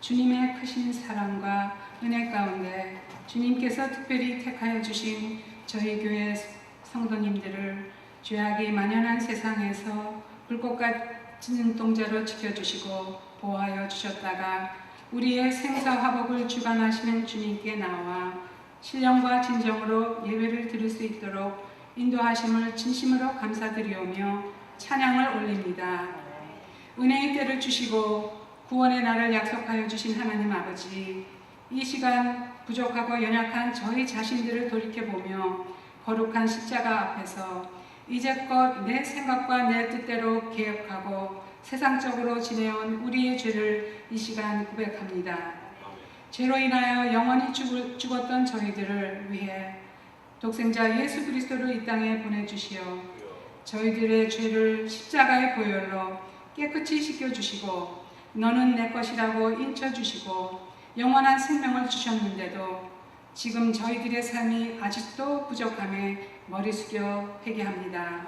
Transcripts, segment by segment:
주님의 크신 사랑과 은혜 가운데 주님께서 특별히 택하여 주신 저희 교회 성도님들을 죄악이 만연한 세상에서 불꽃 같은 눈동자로 지켜주시고 보호하여 주셨다가 우리의 생사화복을 주관하시는 주님께 나와 신령과 진정으로 예배를 드릴 수 있도록 인도하심을 진심으로 감사드리오며 찬양을 올립니다. 은혜의 때를 주시고 구원의 날을 약속하여 주신 하나님 아버지, 이 시간 부족하고 연약한 저희 자신들을 돌이켜보며 거룩한 십자가 앞에서 이제껏 내 생각과 내 뜻대로 개혁하고 세상적으로 지내온 우리의 죄를 이 시간 고백합니다. 죄로 인하여 영원히 죽었던 저희들을 위해 독생자 예수 그리스도를 이 땅에 보내주시어 저희들의 죄를 십자가의 보혈로 깨끗이 씻겨주시고 너는 내 것이라고 인쳐주시고 영원한 생명을 주셨는데도 지금 저희들의 삶이 아직도 부족함에 머리 숙여 회개합니다.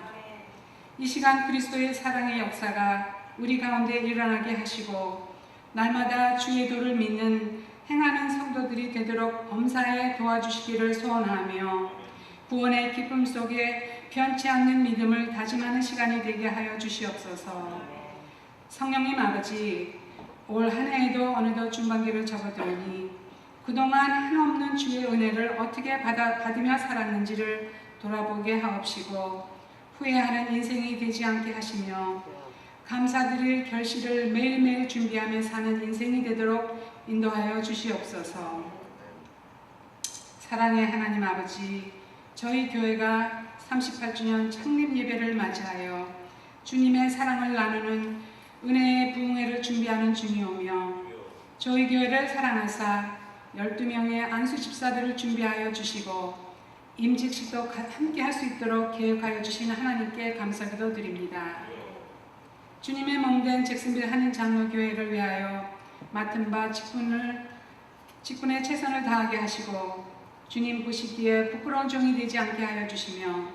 이 시간 그리스도의 사랑의 역사가 우리 가운데 일어나게 하시고 날마다 주의 도를 믿는 행하는 성도들이 되도록 범사에 도와주시기를 소원하며 구원의 기쁨 속에 변치 않는 믿음을 다짐하는 시간이 되게 하여 주시옵소서. 성령님 아버지, 올 한 해에도 어느덧 중반기를 접어들으니 그동안 한없는 주의 은혜를 어떻게 받으며 살았는지를 돌아보게 하옵시고 후회하는 인생이 되지 않게 하시며 감사드릴 결실을 매일매일 준비하며 사는 인생이 되도록 인도하여 주시옵소서. 사랑의 하나님 아버지, 저희 교회가 38주년 창립 예배를 맞이하여 주님의 사랑을 나누는 은혜의 부흥회를 준비하는 중이오며 저희 교회를 사랑하사 12명의 안수 집사들을 준비하여 주시고 임직식도 함께 할 수 있도록 계획하여 주신 하나님께 감사기도 드립니다. 주님의 몸된 잭슨빌 한인 장로교회를 위하여 맡은 바 직분에 최선을 다하게 하시고 주님 보시기에 부끄러운 종이 되지 않게 하여 주시며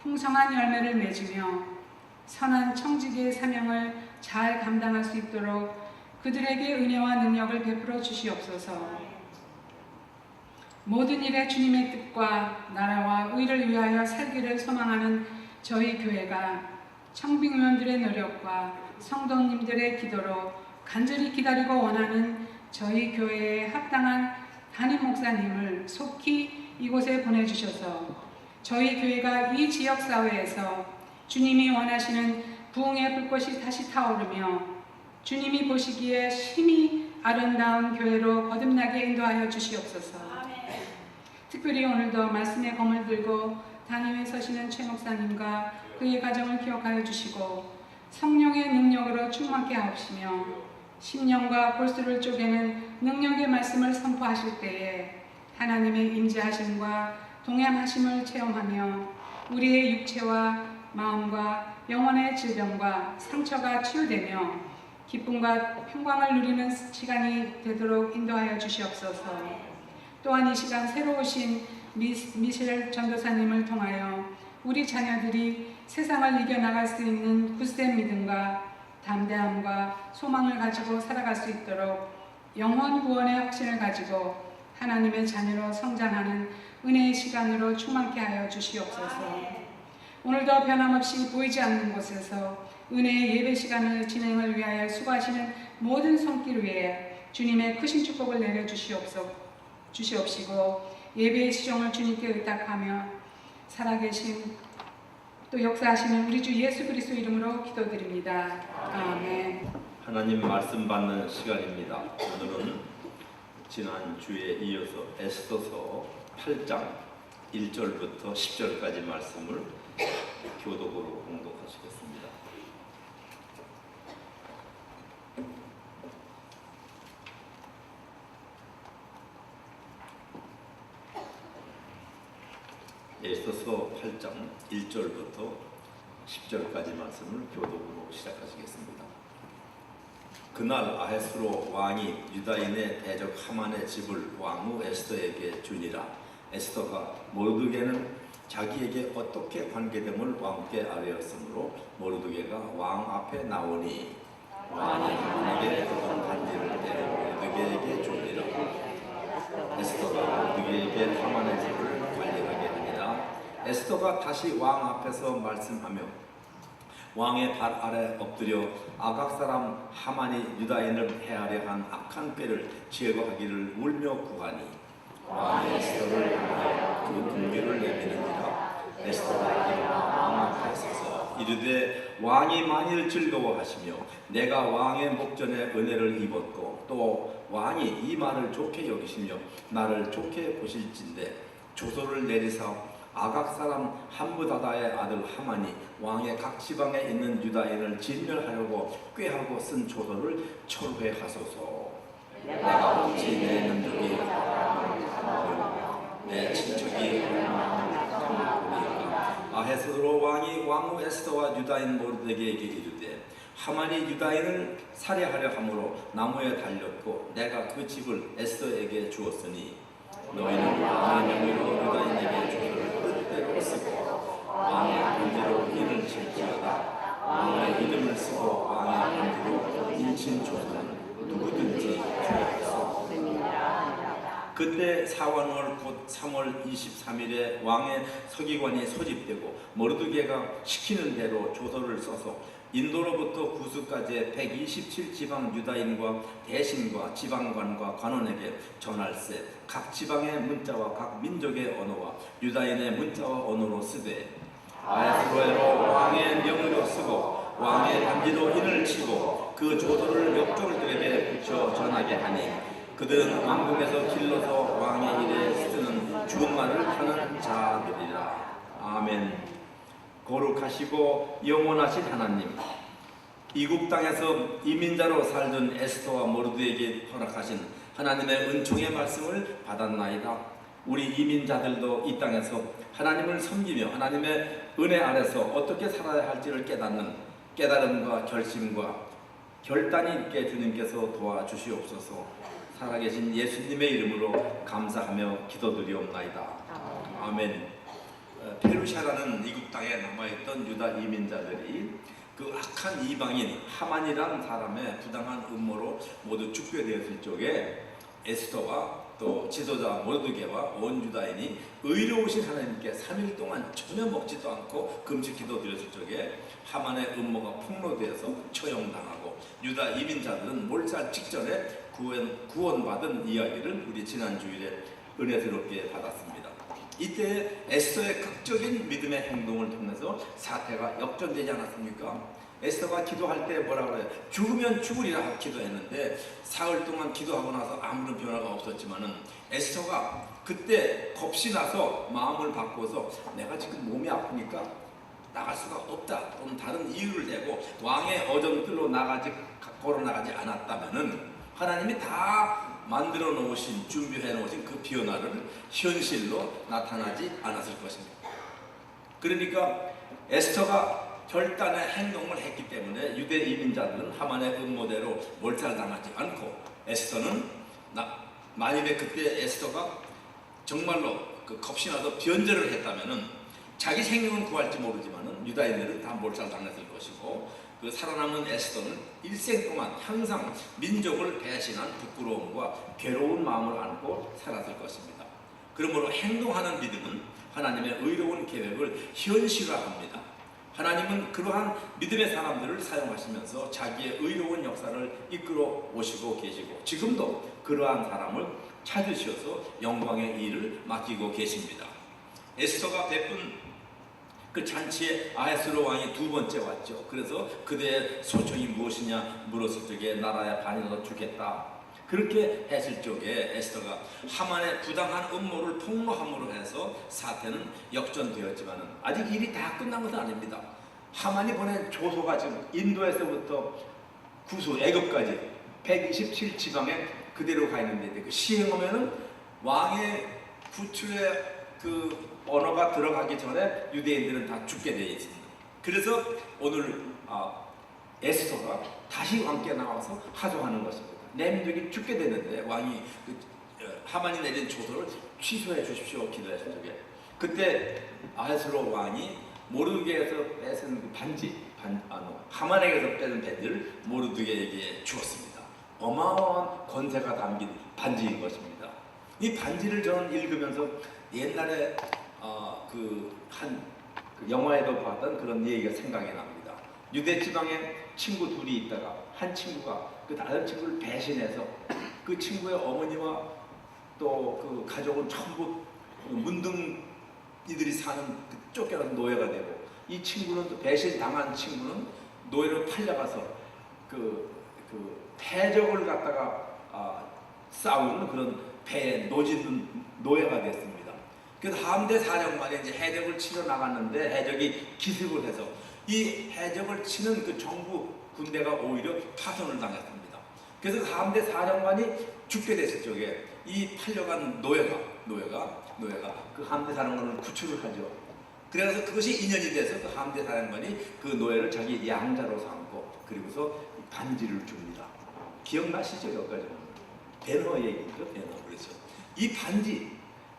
풍성한 열매를 맺으며 선한 청지기의 사명을 잘 감당할 수 있도록 그들에게 은혜와 능력을 베풀어 주시옵소서. 모든 일에 주님의 뜻과 나라와 의를 위하여 살기를 소망하는 저희 교회가 청빙위원들의 노력과 성도님들의 기도로 간절히 기다리고 원하는 저희 교회에 합당한 담임 목사님을 속히 이곳에 보내주셔서 저희 교회가 이 지역사회에서 주님이 원하시는 부흥의 불꽃이 다시 타오르며 주님이 보시기에 심히 아름다운 교회로 거듭나게 인도하여 주시옵소서. 특별히 오늘도 말씀의 검을 들고 담임에 서시는 최 목사님과 그의 가정을 기억하여 주시고 성령의 능력으로 충만케 하옵시며 심령과 골수를 쪼개는 능력의 말씀을 선포하실 때에 하나님의 임재하심과 동행하심을 체험하며 우리의 육체와 마음과 영혼의 질병과 상처가 치유되며 기쁨과 평강을 누리는 시간이 되도록 인도하여 주시옵소서. 또한 이 시간 새로 오신 미셸 전도사님을 통하여 우리 자녀들이 세상을 이겨나갈 수 있는 굳센 믿음과 담대함과 소망을 가지고 살아갈 수 있도록 영원 구원의 확신을 가지고 하나님의 자녀로 성장하는 은혜의 시간으로 충만케 하여 주시옵소서. 오늘도 변함없이 보이지 않는 곳에서 은혜의 예배 시간을 진행을 위하여 수고하시는 모든 손길 위에 주님의 크신 축복을 내려 주시옵시고 예배의 시종을 주님께 의탁하며 살아계신 또 역사하시는 우리 주 예수 그리스도 이름으로 기도드립니다. 아멘. 하나님 말씀 받는 시간입니다. 오늘은 지난 주에 이어서 에스더서 8장 1절부터 10절까지 말씀을 교독으로 공독하시겠습니다. 에스더서 8장 1절부터 10절까지 말씀을 교독으로 시작하시겠습니다. 그날 아하스로 왕이 유다인의 대적 하만의 집을 왕후 에스더에게 주니라. 에스더가 모르드게는 자기에게 어떻게 관계됨을 왕께 아뢰었으므로 모르드게가 왕 앞에 나오니 왕이 하만에게 줬던 반지를 데려 모르드게에게 주니라. 에스더가 모르드게에게 하만의 집을 관리하게 하니라. 에스더가 다시 왕 앞에서 말씀하며 왕의 발 아래 엎드려 아각 사람 하만이 유다인을 해하려 한 악한 꾀를 제거하기를 울며 구하니 왕이 에스더를 향하여 그 분규를 내미느니라. 에스더가 일어나 왕 앞에 서서 이르되 왕이 만일 즐거워하시며 내가 왕의 목전에 은혜를 입었고 또 왕이 이 말을 좋게 여기시며 나를 좋게 보실진대 조서를 내리사 아각 사람 함므다다의 아들 하만이 왕의 각 지방에 있는 유다인을 진멸하려고 꾀하고 쓴 조서를 철회하소서. 내가 어찌 내 능력이 내 친척이 아헤스로 왕이 왕후 에스더와 유다인 모르드게에게 이르되 하만이 유다인을 살해하려 함으로 나무에 달렸고 내가 그 집을 에스더에게 주었으니 너희는 왕의 명의로 유다인에게 조서를 뜻대로 쓰고 왕의 반지로 인을 칠지어다. 왕의 이름을 쓰고 왕의 반지로 인친 조서는 누구든지 주옵소서. 그때 사완월 곧 3월 23일에 왕의 서기관이 소집되고 모르드게가 시키는 대로 조서를 써서 인도로부터 구스까지의 127지방 유다인과 대신과 지방관과 관원에게 전할세 각 지방의 문자와 각 민족의 언어와 유다인의 문자와 언어로 쓰되 아헤스로에로 왕의 명의로 쓰고 왕의 반지로 인을 치고 그 조서를 역종들에게 붙여 전하게 하니 그들은 왕궁에서 길러서 왕의 일에 쓰는 주말을 하는 자들이라. 아멘. 거룩하시고 영원하신 하나님, 이국 땅에서 이민자로 살던 에스더와 모르드에게 허락하신 하나님의 은총의 말씀을 받았나이다. 우리 이민자들도 이 땅에서 하나님을 섬기며 하나님의 은혜 아래서 어떻게 살아야 할지를 깨닫는 깨달음과 결심과 결단이 있게 주님께서 도와주시옵소서. 살아계신 예수님의 이름으로 감사하며 기도드리옵나이다. 아멘. 페르시아라는 이국 땅에 남아있던 유다 이민자들이 그 악한 이방인 하만이라는 사람의 부당한 음모로 모두 죽게 되었을 적에 에스더와 또 지도자 모르드게와 온 유다인이 의로우신 하나님께 3일 동안 전혀 먹지도 않고 금식 기도 드렸을 적에 하만의 음모가 폭로되어서 처형당하고 유다 이민자들은 몰살 직전에 구원받은 이야기를 우리 지난 주일에 은혜스럽게 받았습니다. 이때 에스더의 극적인 믿음의 행동을 통해서 사태가 역전되지 않았습니까? 에스더가 기도할 때 뭐라 그래요? 죽으면 죽으리라 기도했는데 사흘 동안 기도하고 나서 아무런 변화가 없었지만은 에스더가 그때 겁이 나서 마음을 바꿔서 내가 지금 몸이 아프니까 나갈 수가 없다 또는 다른 이유를 대고 왕의 어정들로 걸어 나가지 않았다면은 하나님이 다 만들어 놓으신 준비해 놓으신 그 변화를 현실로 나타나지 않았을 것입니다. 그러니까 에스더가 결단의 행동을 했기 때문에 유대 이민자들은 하만의 음모대로 몰살당하지 않고 에스더는 만일에 그때 에스더가 정말로 그 겁이 나서 변절을 했다면은 자기 생명은 구할지 모르지만은 유다인들은 다 몰살당했을 것이고 그 살아남은 에스더는 일생 동안 항상 민족을 배신한 부끄러움과 괴로운 마음을 안고 살았을 것입니다. 그러므로 행동하는 믿음은 하나님의 의로운 계획을 현실화합니다. 하나님은 그러한 믿음의 사람들을 사용하시면서 자기의 의로운 역사를 이끌어 오시고 계시고 지금도 그러한 사람을 찾으셔서 영광의 일을 맡기고 계십니다. 에스더가 베푼 그 잔치에 아헤스로 왕이 두 번째 왔죠. 그래서 그대의 소청이 무엇이냐 물었을 적에 나라의 반이라도 주겠다. 그렇게 했을 적에 에스더가 하만의 부당한 음모를 폭로함으로 해서 사태는 역전되었지만 아직 일이 다 끝난 것은 아닙니다. 하만이 보낸 조소가 지금 인도에서부터 구수 애굽까지 127지방에 그대로 가 있는데 그 시행하면은 왕의 구출의 그 언어가 들어가기 전에 유대인들은 다 죽게 되어 있습니다. 그래서 오늘 에스더가 다시 왕께 나와서 하소하는 것입니다. 내 민족이 죽게 되는데 왕이 하만이 내린 조서를 취소해 주십시오 기도했을 적에 그때 아헤스로 왕이 모르드게에서 뺏은 그 반지 하만에게서 빼는 반지를 모르드게에게 주었습니다. 어마어마한 권세가 담긴 반지인 것입니다. 이 반지를 저는 읽으면서 옛날에 그 영화에도 봤던 그런 얘기가 생각이 납니다. 유대 지방에 친구 둘이 있다가 한 친구가 그 다른 친구를 배신해서 그 친구의 어머니와 또 그 가족은 전부 문둥이들이 사는 그 쫓겨난 노예가 되고, 이 친구는 또 배신 당한 친구는 노예로 팔려가서 그 패적을 갖다가 싸우는 그런 배에 노짓는 노예가 됐습니다. 그래서 함대 사령관이 이제 해적을 치러 나갔는데 해적이 기습을 해서 이 해적을 치는 그 정부 군대가 오히려 파손을 당했습니다. 그래서 함대 사령관이 죽게 됐을 적에 이 팔려간 노예가 그 함대 사령관을 구출을 하죠. 그래서 그것이 인연이 돼서 그 함대 사령관이 그 노예를 자기 양자로 삼고 그리고서 반지를 줍니다. 기억나시죠? 여기까지 배너 얘기죠. 배너. 그렇죠. 이 반지,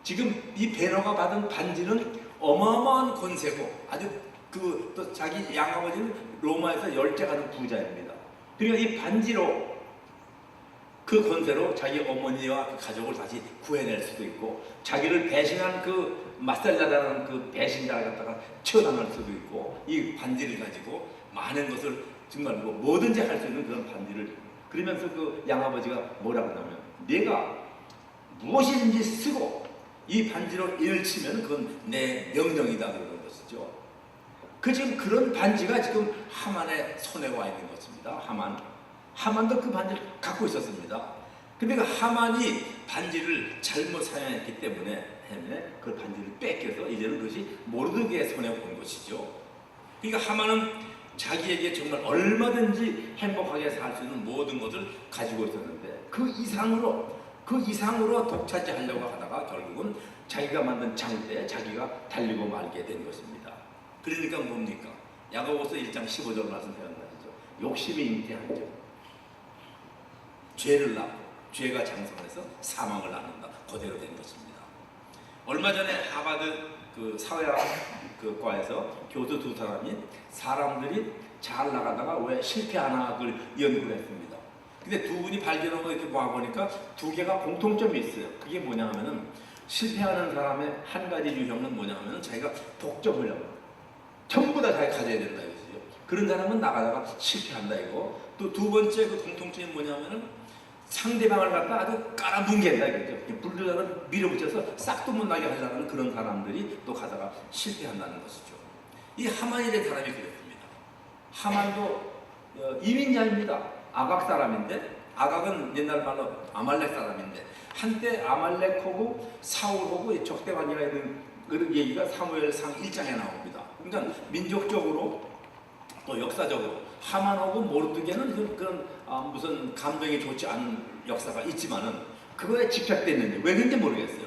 지금 이 배너가 받은 반지는 어마어마한 권세고 아주 또 자기 양아버지는 로마에서 열째가는 부자입니다. 그리고 이 반지로 그 권세로 자기 어머니와 그 가족을 다시 구해낼 수도 있고, 자기를 배신한 그 마셀라라는 그 배신자를 갖다가 처단할 수도 있고, 이 반지를 가지고 많은 것을 정말 뭐든지 할 수 있는 그런 반지를, 그러면서 그 양아버지가 뭐라고 하냐면 내가 무엇이든지 쓰고 이 반지로 인을 치면 그건 내 명령이다 그러는 것이죠. 지금 그런 반지가 지금 하만의 손에 와 있는 것입니다. 하만도 그 반지를 갖고 있었습니다. 근데 그 하만이 반지를 잘못 사용했기 때문에 그 반지를 뺏겨서 이제는 그것이 모르드게의 손에 온 것이죠. 그러니까 하만은 자기에게 정말 얼마든지 행복하게 살 수 있는 모든 것을 가지고 있었는데 그 이상으로 독차지하려고 하다가 결국은 자기가 만든 장대에 자기가 달리고 말게 된 것입니다. 그러니까 뭡니까? 야고보서 1장 15절 말씀 생각나시죠? 욕심이 잉태하죠. 죄를 낳고 죄가 장성해서 사망을 낳는다. 그대로 된 것입니다. 얼마 전에 하버드 그 사회학 그 과에서 교수 두 사람들이 잘 나가다가 왜 실패하나 그걸 연구를 했습니다. 근데 두 분이 발견한 거 이렇게 모아보니까 두 개가 공통점이 있어요. 그게 뭐냐 하면은 실패하는 사람의 한 가지 유형은 뭐냐 하면은 자기가 독점을 하고 전부 다 자기가 가져야 된다 이거죠. 그런 사람은 나가다가 실패한다 이거. 또 두 번째 그 공통점이 뭐냐면은 상대방을 갖다 아주 깔아뭉갠다 이거죠. 불들어서 밀어붙여서 싹도 못 나게 하려는 그런 사람들이 또 가다가 실패한다는 것이죠. 이 하만이라는 사람이 그랬습니다. 하만도 이민자입니다. 아각 사람인데, 아각은 옛날 말로 아말렉 사람인데, 한때 아말렉하고 사울하고 적대관계가 있는 그런 얘기가 사무엘상 1장에 나옵니다. 그러니까 민족적으로 또 역사적으로 하만하고 모르드게는 그런 무슨 감정이 좋지 않은 역사가 있지만은 그거에 집착됐는지 왜 그런지 모르겠어요.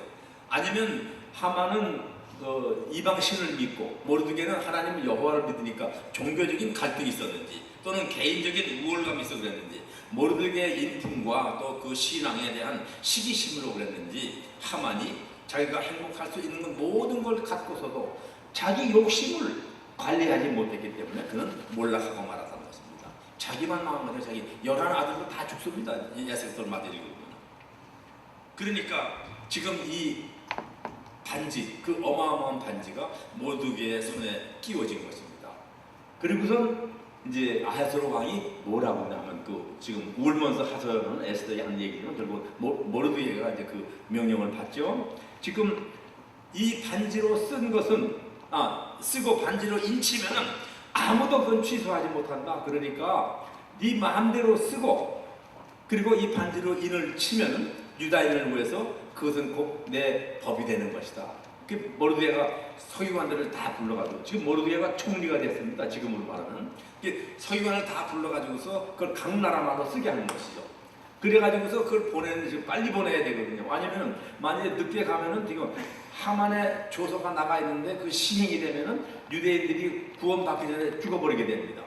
아니면 하만은 이방 신을 믿고 모르드게는 하나님 여호와를 믿으니까 종교적인 갈등이 있었는지 또는 개인적인 우월감이 있어서 그랬는지 모르드게의 인품과 또 그 신앙에 대한 시기심으로 그랬는지 하만이 자기가 행복할 수 있는 모든 걸 갖고서도 자기 욕심을 관리하지 못했기 때문에 그는 몰락하고 말았다는 것입니다. 자기만 마음대로 자기 11아들도 다 죽습니다. 에스겔서 말들이고. 그러니까 지금 이 반지, 그 어마어마한 반지가 모르드게의 손에 끼워진 것입니다. 그리고선 이제 아하스로 왕이 뭐라고 하냐면 지금 울면서 하소연하는 에스더의 한 얘기는 결국 모르드게가 이제 그 명령을 받죠. 지금 이 반지로 쓴 것은 쓰고 반지로 인치면은 아무도 그건 취소하지 못한다. 그러니까 네 마음대로 쓰고 그리고 이 반지로 인을 치면은 유다인을 위해서 그것은 곧 내 법이 되는 것이다. 그 모르드게가 서기관들을 다 불러가지고 지금 모르드게가 총리가 됐습니다. 지금으로 말하면 서기관을 다 불러가지고서 그걸 각 나라마다 쓰게 하는 것이죠. 그래가지고서 그걸 지금 빨리 보내야 되거든요. 아니면은 만약에 늦게 가면은 지금 하만의 조서가 나가 있는데 그 시행이 되면은 유대인들이 구원받기 전에 죽어버리게 됩니다.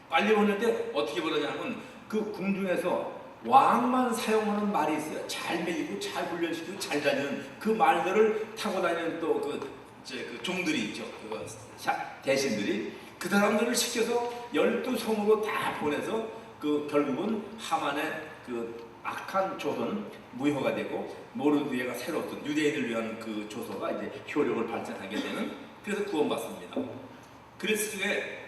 빨리 보낼 때 어떻게 보내냐면 그 궁중에서 왕만 사용하는 말이 있어요. 잘 먹이고 잘 훈련시키고 잘 다니는 그 말들을 타고 다니는 또 그 종들이 있죠. 대신들이 그 사람들을 시켜서 12성으로 다 보내서 그 결국은 하만의 그 악한 조선 무효가 되고 모르드게가 새로 어떤 유대인을 위한 그 조서가 이제 효력을 발전하게 되는, 그래서 구원받습니다. 그랬을 때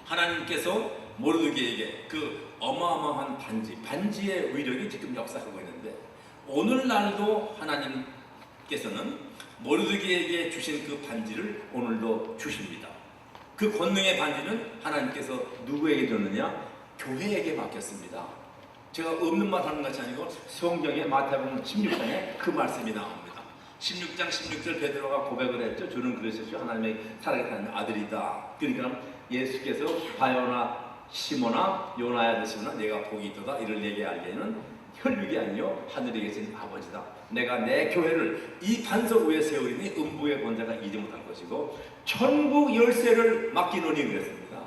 하나님께서 모르드게에게 그 어마어마한 반지의 위력이 지금 역사하고 있는데, 오늘날도 하나님께서는 모르드게에게 주신 그 반지를 오늘도 주십니다. 그 권능의 반지는 하나님께서 누구에게 줬느냐? 교회에게 맡겼습니다. 제가 없는 말 하는 것이 아니고 성경의 마태복음 16장에 그 말씀이 나옵니다. 16장 16절 베드로가 고백을 했죠. 주는 그러셨죠. 하나님의 살아계신 하나님의 아들이다. 그러니까 예수께서 바요나 시모나 요나야 되시나 내가 복이 있도다 이를 내게 알게는 혈육이 아니요 하늘에 계신 아버지다. 내가 내 교회를 이 반석 위에 세우리니 음부의 권세가 이지 못할 것이고 천국 열쇠를 맡기노니 그랬습니다.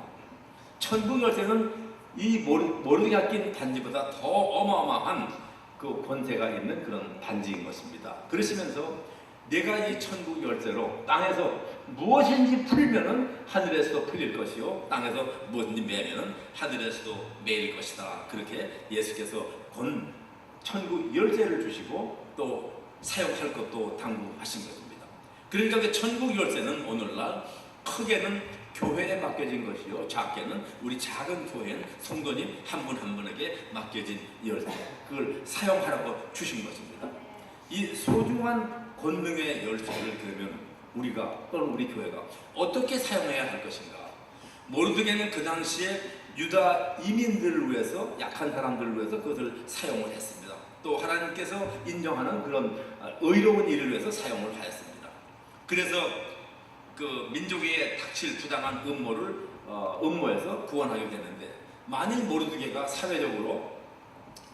천국 열쇠는 이 모르게 낀 반지보다 더 어마어마한 그 권세가 있는 그런 반지인 것입니다. 그러시면서 내가 이 천국 열쇠로 땅에서 무엇인지 풀면은 하늘에서도 풀릴 것이요 땅에서 무엇인지 매면은 하늘에서도 매일 것이다. 그렇게 예수께서 천국 열쇠를 주시고 또 사용할 것도 당부하신 것입니다. 그러니까 그 천국 열쇠는 오늘날 크게는 교회에 맡겨진 것이요 작게는 우리 작은 교회는 성도님 한 분 한 분에게 맡겨진 열쇠, 그걸 사용하라고 주신 것입니다. 이 소중한 권능의 열쇠를 그러면 우리가 또는 우리 교회가 어떻게 사용해야 할 것인가? 모르드게는 그 당시에 유다 이민들을 위해서, 약한 사람들을 위해서 그것을 사용을 했습니다. 또 하나님께서 인정하는 그런 의로운 일을 위해서 사용을 하였습니다. 그래서 그 민족에게 닥칠 부당한 음모에서 구원하게 되는데, 만일 모르드게가 사회적으로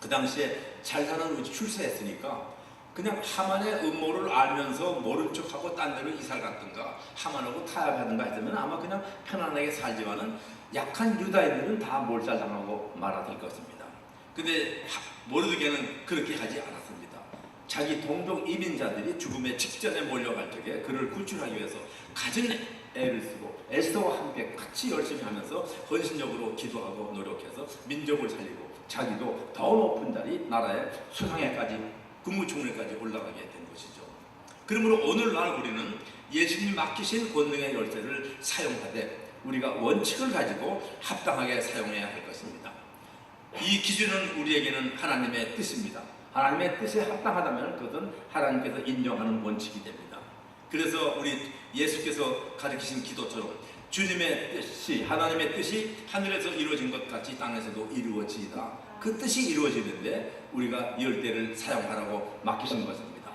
그 당시에 잘 사는 우리 출세했으니까 그냥 하만의 음모를 알면서 모른 척하고 딴 데로 이사를 갔든가 하만하고 타협하든가 했으면 아마 그냥 편안하게 살지만은 약한 유다인들은 다 몰살당하고 말아들 것입니다. 근데 모르드게는 그렇게 하지 않았습니다. 자기 동족 이민자들이 죽음의 직전에 몰려갈 적에 그를 구출하기 위해서 가진 애를 쓰고 에스더와 함께 같이 열심히 하면서 헌신적으로 기도하고 노력해서 민족을 살리고 자기도 더 높은 자리, 나라의 수상에까지 국무총리까지 올라가게 된 것이죠. 그러므로 오늘날 우리는 예수님이 맡기신 권능의 열쇠를 사용하되 우리가 원칙을 가지고 합당하게 사용해야 할 것입니다. 이 기준은 우리에게는 하나님의 뜻입니다. 하나님의 뜻에 합당하다면 그것은 하나님께서 인정하는 원칙이 됩니다. 그래서 우리 예수께서 가르치신 기도처럼 주님의 뜻이, 하나님의 뜻이 하늘에서 이루어진 것 같이 땅에서도 이루어지이다. 그 뜻이 이루어지는데 우리가 열대를 사용하라고 맡기신 것입니다.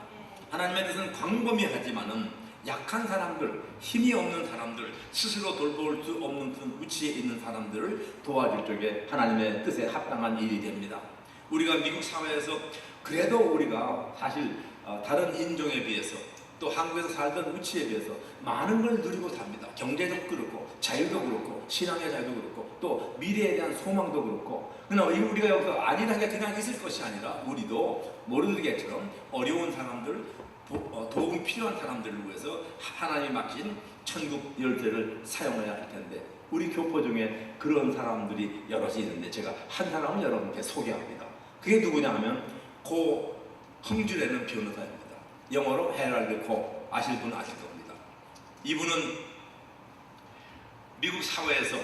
하나님의 뜻은 광범위하지만은 약한 사람들, 힘이 없는 사람들, 스스로 돌볼 수 없는 그 위치에 있는 사람들을 도와줄 적에 하나님의 뜻에 합당한 일이 됩니다. 우리가 미국 사회에서 그래도 우리가 사실 다른 인종에 비해서 또 한국에서 살던 위치에 비해서 많은 걸 누리고 삽니다. 경제도 그렇고 자유도 그렇고 신앙의 자유도 그렇고 또 미래에 대한 소망도 그렇고, 그러나 우리가 여기서 안일하게 그냥 있을 것이 아니라 우리도 모르드게처럼 어려운 사람들, 도움이 필요한 사람들을 위해서 하나님이 맡긴 천국 열쇠를 사용해야 할 텐데 우리 교포 중에 그런 사람들이 여럿이 있는데 제가 한 사람을 여러분께 소개합니다. 그게 누구냐 하면 고 흥주라는 변호사입니다. 영어로 헤럴드 고, 아실 분은 아실 겁니다. 이분은 미국 사회에서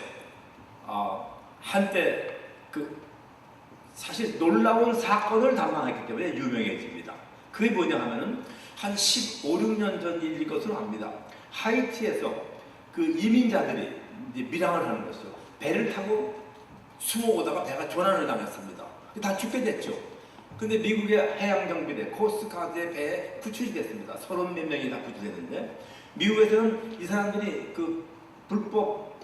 한때 그 사실 놀라운 사건을 담당했기 때문에 유명해집니다. 그게 뭐냐 하면은 한 15, 16년 전 일일 것으로 압니다. 하이티에서 그 이민자들이 이제 밀항을 하는 것이죠. 배를 타고 숨어오다가 배가 조난을 당했습니다. 다 죽게 됐죠. 근데 미국의 해양경비대, 코스트가드의 배에 구출이 됐습니다. 30몇 명이 다 구출됐는데 미국에서는 이 사람들이 그 불법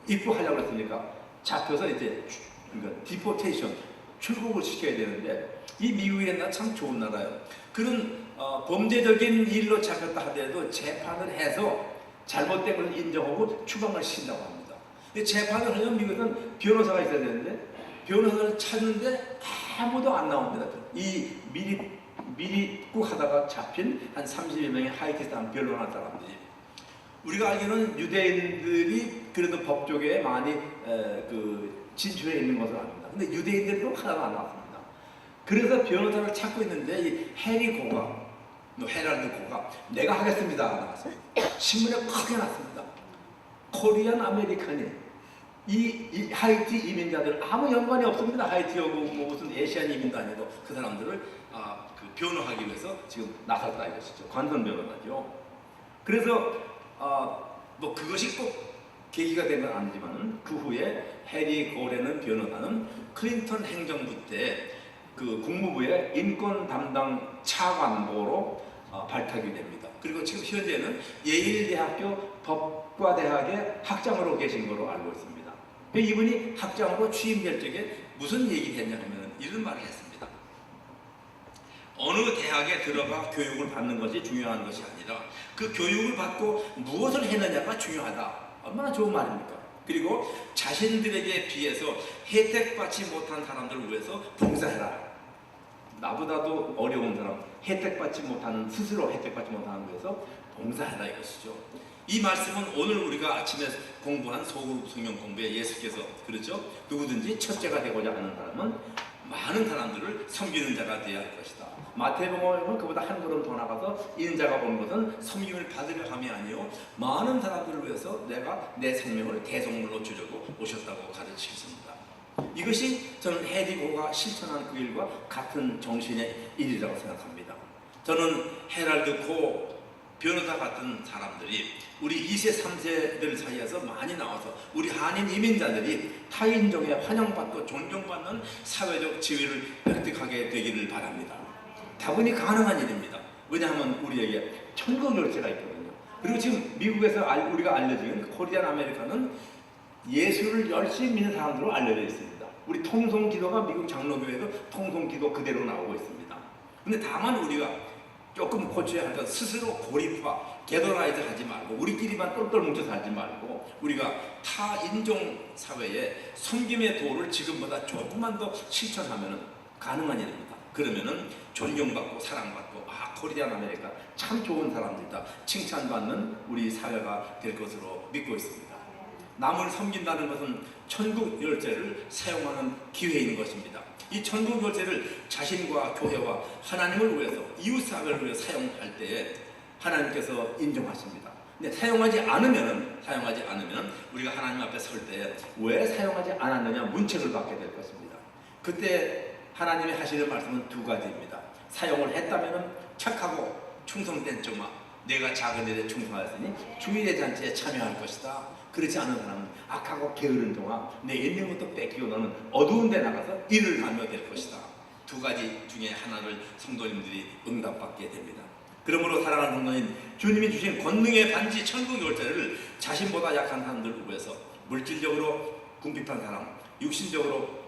입국하려고 했으니까 잡혀서 이제 그러니까 디포테이션, 출국을 시켜야 되는데 이 미국이 옛날 참 좋은 나라예요. 그런 범죄적인 일로 잡혔다 하더라도 재판을 해서 잘못된 걸 인정하고 추방을 시킨다고 합니다. 재판을 하려면 미국에서는 변호사가 있어야 되는데 변호사를 찾는데 아무도 안 나옵니다. 이 미리 꼭 하다가 잡힌 한 30여 명의 하이티스트 변론한 사람들이 우리가 알기로는 유대인들이 그래도 법조계에 많이 진출해 있는 것을 압니다. 근데 유대인들도 하나가 안 나왔습니다. 그래서 변호사를 찾고 있는데 이 해리 고가, 헤랄드 고가 내가 하겠습니다 나왔어요. 신문에 크게 났습니다. 코리안 아메리칸이 이 하이티 이민자들 아무 연관이 없습니다. 하이티하고 뭐 무슨 에시안 이민도 아니고 그 사람들을 변호하기 위해서 지금 나섰다 이것이죠. 관선 변호사죠. 그래서 뭐 그것이 꼭 계기가 된 건 아니지만 그 후에 해리 고레는 변호사는 클린턴 행정부 때 그 국무부의 인권 담당 차관보로 발탁이 됩니다. 그리고 지금 현재는 예일대학교 법과대학의 학장으로 계신 걸로 알고 있습니다. 이분이 학장으로 취임될 적에 무슨 얘기를 했냐면 이런 말을 했습니다. 어느 대학에 들어가 교육을 받는 것이 중요한 것이 아니라 그 교육을 받고 무엇을 했느냐가 중요하다. 얼마나 좋은 말입니까? 그리고 자신들에게 비해서 혜택받지 못한 사람들을 위해서 봉사해라. 나보다도 어려운 사람, 혜택받지 못하는, 스스로 혜택받지 못하는 것에 위해서 봉사해라 이것이죠. 이 말씀은 오늘 우리가 아침에 공부한 소그룹 성경 공부에 예수께서 그렇죠? 누구든지 첫째가 되고자 하는 사람은 많은 사람들을 섬기는 자가 되어야 할 것이다. 마태복음은 그보다 한 걸음 더 나가서 인자가 온 것은 섬김을 받으려 함이 아니요 많은 사람들을 위해서 내가 내 생명을 대속물로 주려고 오셨다고 가르치셨습니다. 이것이 저는 해리고가 실천한 그 일과 같은 정신의 일이라고 생각합니다. 저는 헤랄드 고 변호사 같은 사람들이 우리 2세, 3세들 사이에서 많이 나와서 우리 한인 이민자들이 타인종에 환영받고 존경받는 사회적 지위를 획득하게 되기를 바랍니다. 다분히 가능한 일입니다. 왜냐하면 우리에게 천국 열쇠가 있거든요. 그리고 지금 미국에서 우리가 알려진 코리안 아메리카는 예수를 열심히 믿는 사람들로 알려져 있습니다. 우리 통성기도가 미국 장로교회도 통성기도 그대로 나오고 있습니다. 근데 다만 우리가 조금 고쳐야 할 것, 스스로 고립화, 게더라이즈 하지 말고 우리끼리만 똘똘 뭉쳐 살지 말고 우리가 타 인종 사회에 섬김의 도를 지금보다 조금만 더 실천하면 가능한 일입니다. 그러면은 존경받고 사랑받고 코리안 아메리카 참 좋은 사람들이다 칭찬받는 우리 사회가 될 것으로 믿고 있습니다. 남을 섬긴다는 것은 천국 열쇠를 사용하는 기회인 것입니다. 이 천국 열쇠를 자신과 교회와 하나님을 위해서 이웃사회를 위해 사용할 때에 하나님께서 인정하십니다. 근데 사용하지 않으면 우리가 하나님 앞에 설 때 왜 사용하지 않았느냐 문책을 받게 될 것입니다. 그때 하나님이 하시는 말씀은 두 가지입니다. 사용을 했다면 착하고 충성된 종아 내가 작은 일에 충성하였으니 주일의 잔치에 참여할 것이다. 그렇지 않은 사람은 악하고 게으른 종아 내 있는 것도 뺏기고 너는 어두운 데 나가서 일을 하며 될 것이다. 두 가지 중에 하나를 성도님들이 응답받게 됩니다. 그러므로 사랑하는 성도님, 주님이 주신 권능의 반지 천국 열쇠를 자신보다 약한 사람들을 위해서 물질적으로 궁핍한 사람, 육신적으로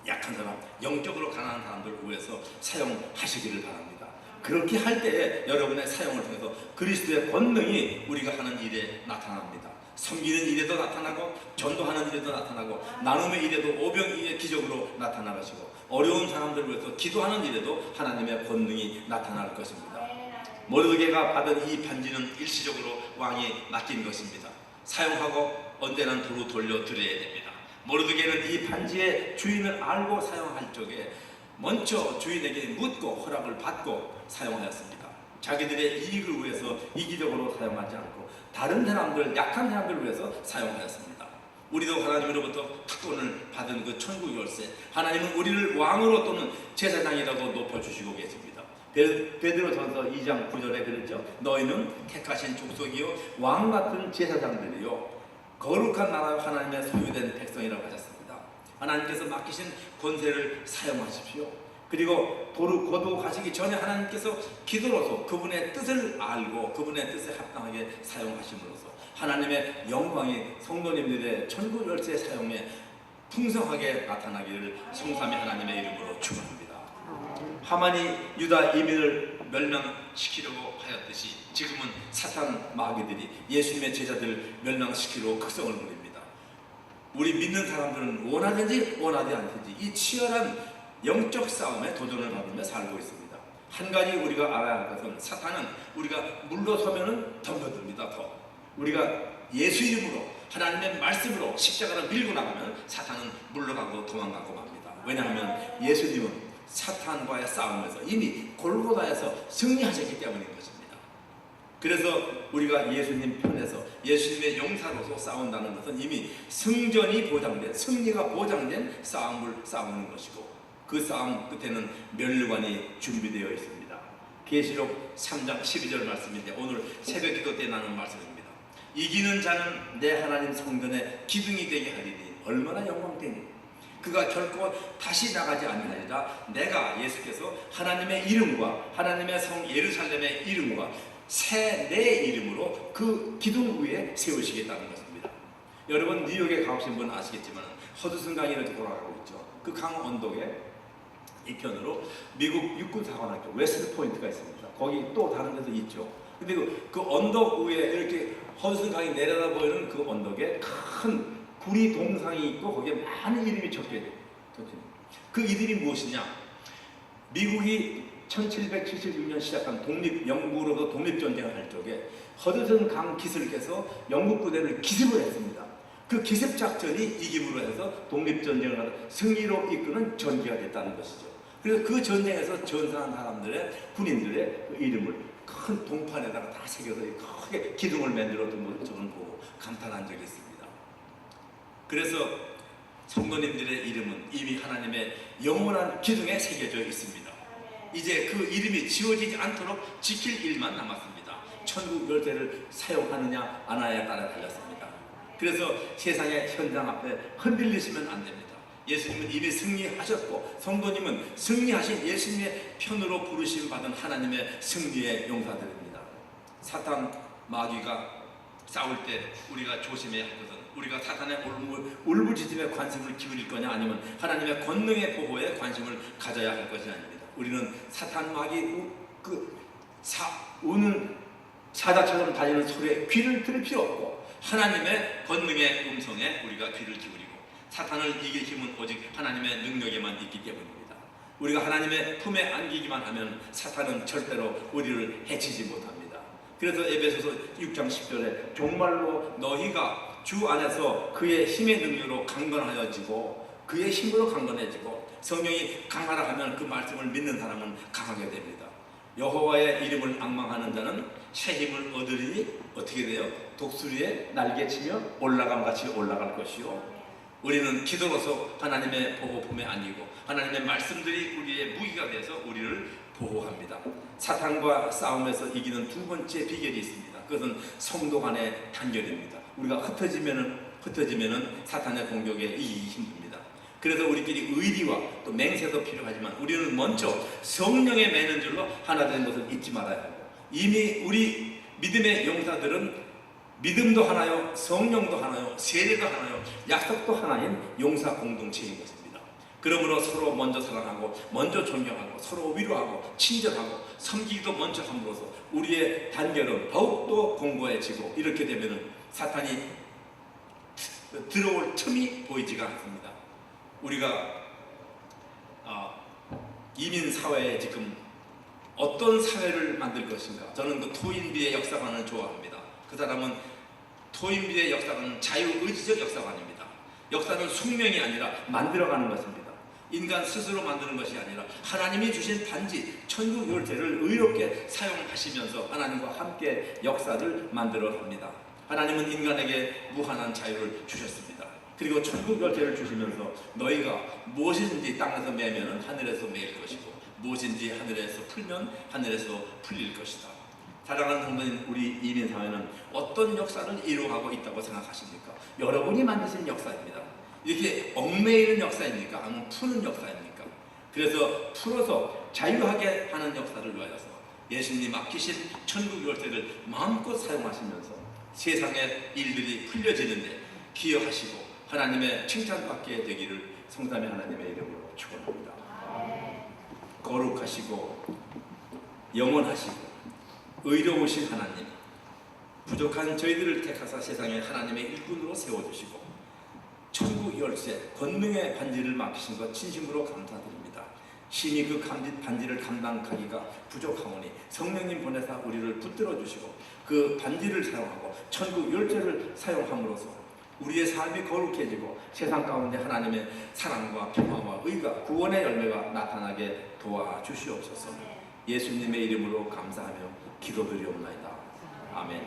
약한 사람, 영적으로 가난한 사람들을 위해서 사용하시기를 바랍니다. 그렇게 할 때에 여러분의 사용을 통해서 그리스도의 권능이 우리가 하는 일에 나타납니다. 섬기는 일에도 나타나고 전도하는 일에도 나타나고 나눔의 일에도 오병이의 기적으로 나타나가시고 어려운 사람들을 위해서 기도하는 일에도 하나님의 권능이 나타날 것입니다. 모르드게가 받은 이 반지는 일시적으로 왕이 맡긴 것입니다. 사용하고 언제나 도로 돌려드려야 됩니다. 모르드게는 이 반지의 주인을 알고 사용할 적에 먼저 주인에게 묻고 허락을 받고 사용하였습니다. 자기들의 이익을 위해서 이기적으로 사용하지 않고 다른 사람들, 약한 사람들을 위해서 사용하였습니다. 우리도 하나님으로부터 특권을 받은 그 천국 열쇠, 하나님은 우리를 왕으로 또는 제사장이라고 높여주시고 계십니다. 베드로전서 2장 9절에 그랬죠. 너희는 택하신 족속이요 왕같은 제사장들이요 거룩한 나라 하나님의 소유된 백성이라고 하셨습니다. 하나님께서 맡기신 권세를 사용하십시오. 그리고 거룩하시기 전에 하나님께서 기도로서 그분의 뜻을 알고 그분의 뜻에 합당하게 사용하심으로써 하나님의 영광이 성도님들의 천국 열쇠 사용에 풍성하게 나타나기를 성삼위 하나님의 이름으로 축원합니다. 하만이 유다 이민을 멸망시키려고 하였듯이 지금은 사탄 마귀들이 예수님의 제자들을 멸망시키려고 극성을 부립니다. 우리 믿는 사람들은 원하든지 원하지 않든지 이 치열한 영적 싸움에 도전을 받으며 살고 있습니다. 한 가지 우리가 알아야 할 것은 사탄은 우리가 물러서면은 덤벼듭니다. 더 우리가 예수 이름으로 하나님의 말씀으로 십자가를 밀고 나가면 사탄은 물러가고 도망가고 맙니다. 왜냐하면 예수님은 사탄과의 싸움에서 이미 골고다에서 승리하셨기 때문인 것입니다. 그래서 우리가 예수님 편에서 예수님의 용사로서 싸운다는 것은 이미 승전이 보장된, 승리가 보장된 싸움을 싸우는 것이고, 그 싸움 끝에는 멸류관이 준비되어 있습니다. 계시록 3장 12절 말씀인데 오늘 새벽 기도 때 나눈 말씀입니다. 이기는 자는 내 하나님 성전에 기둥이 되게 하리니 얼마나 영광되니 그가 결코 다시 나가지 아니하리라. 내가 예수께서 하나님의 이름과 하나님의 성 예루살렘의 이름과 새 내 이름으로 그 기둥 위에 세우시겠다는 것입니다. 여러분 뉴욕에 가보신 분 아시겠지만 허드슨 강이 이렇게 돌아가고 있죠. 그 강 언덕에 이편으로 미국 육군사관학교 웨스트 포인트가 있습니다. 거기 또 다른 데도 있죠. 근데 그 언덕 위에 이렇게 허드슨 강이 내려다 보이는 그 언덕에 큰 구리 동상이 있고 거기에 많은 이름이 적혀 있어요. 그 이름이 무엇이냐? 미국이 1776년 시작한 영국으로부터 독립전쟁을 할 적에 허드슨 강 기슭에서 영국 부대를 기습을 했습니다. 그 기습 작전이 이김으로 해서 독립전쟁을 승리로 이끄는 전기가 됐다는 것이죠. 그래서 그 전쟁에서 전사한 사람들의 군인들의 그 이름을 큰 동판에다가 다 새겨서 크게 기둥을 만들었던 것을 저는 보고 감탄한 적이 있습니다. 그래서 성도님들의 이름은 이미 하나님의 영원한 기둥에 새겨져 있습니다. 이제 그 이름이 지워지지 않도록 지킬 일만 남았습니다. 천국 열쇠를 사용하느냐 안 하느냐에 따라 달렸습니다. 그래서 세상의 현장 앞에 흔들리시면 안 됩니다. 예수님은 이미 승리하셨고 성도님은 승리하신 예수님의 편으로 부르심 받은 하나님의 승리의 용사들입니다. 사탄 마귀가 싸울 때 우리가 조심해야 할 것은 우리가 사탄의 울부짖음에 관심을 기울일 거냐 아니면 하나님의 권능의 보호에 관심을 가져야 할 것이 아닙니다. 우리는 사탄 마귀 우는 사자처럼 달리는 소리에 귀를 들을 필요 없고 하나님의 권능의 음성에 우리가 귀를 기울이고 사탄을 이길 힘은 오직 하나님의 능력에만 있기 때문입니다. 우리가 하나님의 품에 안기기만 하면 사탄은 절대로 우리를 해치지 못합니다. 그래서 에베소서 6장 10절에 정말로 너희가 주 안에서 그의 힘의 능력으로 강건하여지고 그의 힘으로 강건해지고 성령이 강하라 하면 그 말씀을 믿는 사람은 강하게 됩니다. 여호와의 이름을 앙망하는 자는 새 힘을 얻으리니 어떻게 돼요? 독수리에 날개치며 올라감같이 올라갈 것이요. 우리는 기도로서 하나님의 보호품에 안기고 하나님의 말씀들이 우리의 무기가 돼서 우리를 보호합니다. 사탄과 싸움에서 이기는 두 번째 비결이 있습니다. 그것은 성도 간의 단결입니다. 우리가 흩어지면은 사탄의 공격에 이기기 힘듭니다. 그래서 우리끼리 의리와 또 맹세도 필요하지만 우리는 먼저 성령에 매는 줄로 하나 되는 것을 잊지 말아야 하고 이미 우리 믿음의 용사들은 믿음도 하나요, 성령도 하나요, 세례도 하나요, 약속도 하나인 용사 공동체인 것입니다. 그러므로 서로 먼저 사랑하고 먼저 존경하고 서로 위로하고 친절하고 섬기기도 먼저 함으로써 우리의 단결은 더욱더 공고해지고 이렇게 되면 사탄이 들어올 틈이 보이지가 않습니다. 우리가 이민사회에 지금 어떤 사회를 만들 것인가. 저는 그 토인비의 역사관을 좋아합니다. 그 사람은 토인비의 역사관은 자유의지적 역사관입니다. 역사는 숙명이 아니라 만들어가는 것입니다. 인간 스스로 만드는 것이 아니라 하나님이 주신 단지 천국 열쇠를 의롭게 사용하시면서 하나님과 함께 역사를 만들어갑니다. 하나님은 인간에게 무한한 자유를 주셨습니다. 그리고 천국 열쇠를 주시면서 너희가 무엇이든지 땅에서 매면 하늘에서 매일 것이고 무엇인지 하늘에서 풀면 하늘에서 풀릴 것이다. 사랑하는 성도님, 우리 이민사회는 어떤 역사를 이루어가고 있다고 생각하십니까? 여러분이 만드신 역사입니다. 이렇게 얽매이는 역사입니까? 아니면 푸는 역사입니까? 그래서 풀어서 자유하게 하는 역사를 위하여서 예수님이 맡기신 천국 열쇠를 마음껏 사용하시면서 세상의 일들이 풀려지는데 기여하시고 하나님의 칭찬받게 되기를 성삼위 하나님의 이름으로 축원합니다. 거룩하시고 영원하시고 의로우신 하나님, 부족한 저희들을 택하사 세상에 하나님의 일꾼으로 세워주시고 천국 열쇠, 권능의 반지를 맡기신 것 진심으로 감사드립니다. 심히 그 반지를 감당하기가 부족하오니 성령님 보내사 우리를 붙들어 주시고 그 반지를 사용하고 천국 열쇠를 사용함으로써 우리의 삶이 거룩해지고 세상 가운데 하나님의 사랑과 평화와 의가 구원의 열매가 나타나게 도와주시옵소서. 예수님의 이름으로 감사하며 기도드리옵나이다. 아멘.